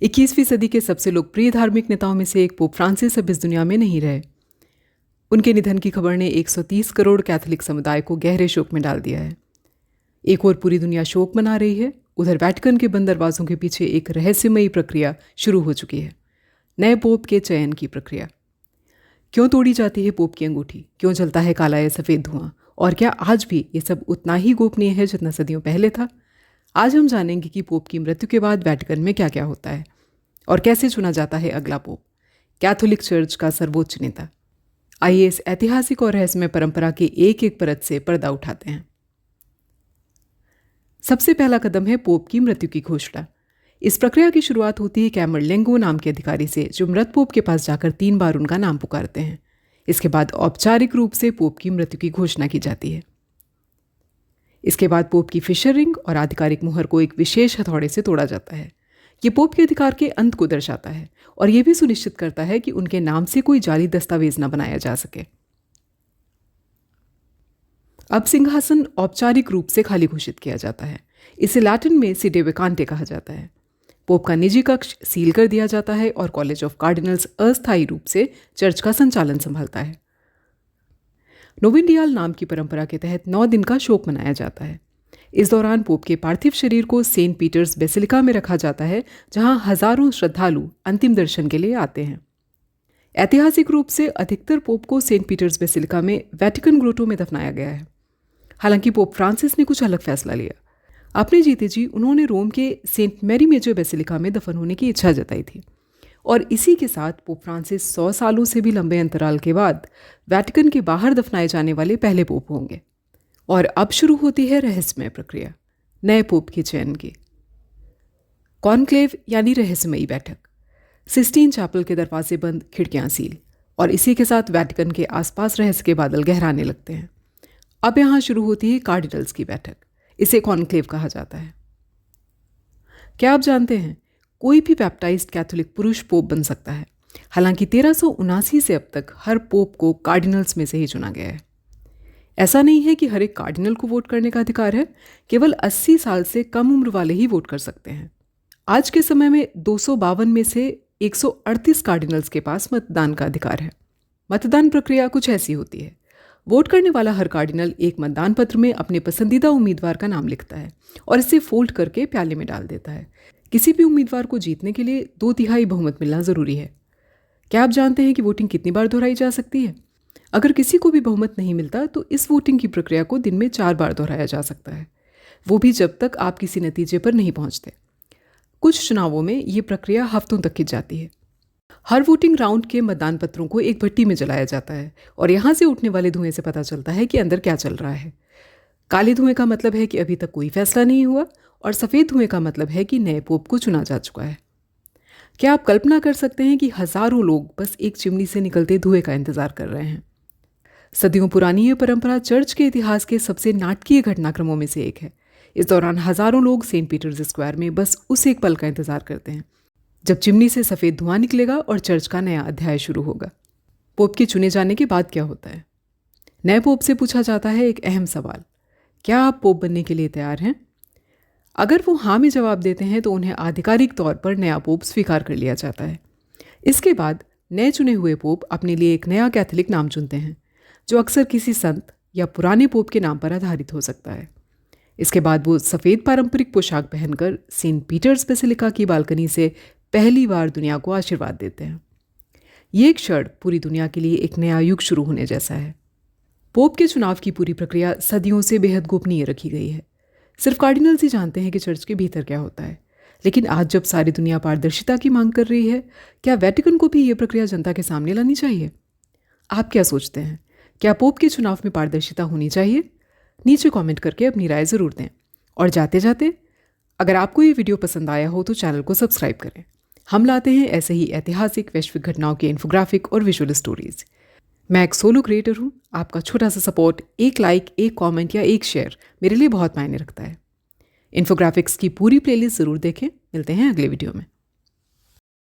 21वीं सदी के सबसे लोकप्रिय धार्मिक नेताओं में से एक पोप फ्रांसिस अब इस दुनिया में नहीं रहे। उनके निधन की खबर ने 130 करोड़ कैथोलिक समुदाय को गहरे शोक में डाल दिया है। एक और पूरी दुनिया शोक मना रही है, उधर वेटिकन के बंद दरवाजों के पीछे एक रहस्यमयी प्रक्रिया शुरू हो चुकी है, नए पोप के चयन की प्रक्रिया। क्यों तोड़ी जाती है पोप की अंगूठी, क्यों जलता है काला या सफ़ेद धुआं, और क्या आज भी ये सब उतना ही गोपनीय है जितना सदियों पहले था? आज हम जानेंगे कि पोप की मृत्यु के बाद वेटिकन में क्या क्या होता है और कैसे चुना जाता है अगला पोप, कैथोलिक चर्च का सर्वोच्च नेता। आइए इस ऐतिहासिक और रहस्यमय परंपरा की एक एक परत से पर्दा उठाते हैं। सबसे पहला कदम है पोप की मृत्यु की घोषणा। इस प्रक्रिया की शुरुआत होती है कैमरलेंगो नाम के अधिकारी से, जो मृत पोप के पास जाकर 3 बार उनका नाम पुकारते हैं। इसके बाद औपचारिक रूप से पोप की मृत्यु की घोषणा की जाती है। इसके बाद पोप की फिशर रिंग और आधिकारिक मुहर को एक विशेष हथौड़े से तोड़ा जाता है। ये पोप के अधिकार के अंत को दर्शाता है और यह भी सुनिश्चित करता है कि उनके नाम से कोई जाली दस्तावेज न बनाया जा सके। अब सिंहासन औपचारिक रूप से खाली घोषित किया जाता है। इसे लैटिन में सीडे वेकांटे कहा जाता है। पोप का निजी कक्ष सील कर दिया जाता है और कॉलेज ऑफ कार्डिनल्स अस्थायी रूप से चर्च का संचालन संभालता है। नोवेंडियाल नाम की परंपरा के तहत 9 दिन का शोक मनाया जाता है। इस दौरान पोप के पार्थिव शरीर को सेंट पीटर्स बेसिलिका में रखा जाता है, जहां हजारों श्रद्धालु अंतिम दर्शन के लिए आते हैं। ऐतिहासिक रूप से अधिकतर पोप को सेंट पीटर्स बेसिलिका में वेटिकन ग्रोटो में दफनाया गया है। हालांकि पोप फ्रांसिस ने कुछ अलग फैसला लिया। अपने जीते जी उन्होंने रोम के सेंट मैरी मेजर बेसिलिका में दफन होने की इच्छा जताई थी, और इसी के साथ पोप फ्रांसिस 100 सालों से भी लंबे अंतराल के बाद वेटिकन के बाहर दफनाए जाने वाले पहले पोप होंगे। और अब शुरू होती है रहस्यमय प्रक्रिया, नए पोप के चयन की। कॉन्क्लेव यानी रहस्यमयी बैठक। सिस्टीन चैपल के दरवाजे बंद, खिड़कियां सील, और इसी के साथ वेटिकन के आसपास रहस्य के बादल गहराने लगते हैं। अब यहां शुरू होती है कार्डिनल्स की बैठक। इसे कॉन्क्लेव कहा जाता है। क्या आप जानते हैं, कोई भी बैप्टाइज्ड कैथोलिक पुरुष पोप बन सकता है। हालांकि 1379 से अब तक हर पोप को कार्डिनल्स में से ही चुना गया है। ऐसा नहीं है कि हर एक कार्डिनल को वोट करने का अधिकार है, केवल 80 साल से कम उम्र वाले ही वोट कर सकते हैं। आज के समय में 252 में से 138 कार्डिनल्स के पास मतदान का अधिकार है। मतदान प्रक्रिया कुछ ऐसी होती है। वोट करने वाला हर कार्डिनल एक मतदान पत्र में अपने पसंदीदा उम्मीदवार का नाम लिखता है और इसे फोल्ड करके प्याले में डाल देता है। किसी भी उम्मीदवार को जीतने के लिए 2/3 बहुमत मिलना जरूरी है। क्या आप जानते हैं कि वोटिंग कितनी बार दोहराई जा सकती है? अगर किसी को भी बहुमत नहीं मिलता तो इस वोटिंग की प्रक्रिया को दिन में 4 बार दोहराया जा सकता है, वो भी जब तक आप किसी नतीजे पर नहीं पहुंचते। कुछ चुनावों में ये प्रक्रिया हफ्तों तक खिंच जाती है। हर वोटिंग राउंड के मतदान पत्रों को एक भट्टी में जलाया जाता है और यहां से उठने वाले धुएं से पता चलता है कि अंदर क्या चल रहा है। काले धुएं का मतलब है कि अभी तक कोई फैसला नहीं हुआ, और सफ़ेद धुएं का मतलब है कि नए पोप को चुना जा चुका है। क्या आप कल्पना कर सकते हैं कि हजारों लोग बस एक चिमनी से निकलते धुएं का इंतजार कर रहे हैं? सदियों पुरानी यह परंपरा चर्च के इतिहास के सबसे नाटकीय घटनाक्रमों में से एक है। इस दौरान हजारों लोग सेंट पीटर्स स्क्वायर में बस उस एक पल का इंतजार करते हैं जब चिमनी से सफ़ेद धुआं निकलेगा और चर्च का नया अध्याय शुरू होगा। पोप के चुने जाने के बाद क्या होता है? नए पोप से पूछा जाता है एक अहम सवाल, क्या आप पोप बनने के लिए तैयार हैं? अगर वो हाँ में जवाब देते हैं तो उन्हें आधिकारिक तौर पर नया पोप स्वीकार कर लिया जाता है। इसके बाद नए चुने हुए पोप अपने लिए एक नया कैथोलिक नाम चुनते हैं, जो अक्सर किसी संत या पुराने पोप के नाम पर आधारित हो सकता है। इसके बाद वो सफ़ेद पारंपरिक पोशाक पहनकर सेंट पीटर्स बेसिलिका की बालकनी से पहली बार दुनिया को आशीर्वाद देते हैं। ये क्षण पूरी दुनिया के लिए एक नया युग शुरू होने जैसा है। पोप के चुनाव की पूरी प्रक्रिया सदियों से बेहद गोपनीय रखी गई है। सिर्फ कार्डिनल्स ही जानते हैं कि चर्च के भीतर क्या होता है। लेकिन आज जब सारी दुनिया पारदर्शिता की मांग कर रही है, क्या वेटिकन को भी ये प्रक्रिया जनता के सामने लानी चाहिए? आप क्या सोचते हैं? क्या पोप के चुनाव में पारदर्शिता होनी चाहिए? नीचे कमेंट करके अपनी राय ज़रूर दें। और जाते जाते, अगर आपको ये वीडियो पसंद आया हो तो चैनल को सब्सक्राइब करें। हम लाते हैं ऐसे ही ऐतिहासिक वैश्विक घटनाओं के इन्फोग्राफिक और विजुअल स्टोरीज। मैं एक सोलो क्रिएटर हूँ। आपका छोटा सा सपोर्ट, एक लाइक, एक कमेंट या एक शेयर मेरे लिए बहुत मायने रखता है। इन्फोग्राफिक्स की पूरी प्लेलिस्ट ज़रूर देखें। मिलते हैं अगले वीडियो में।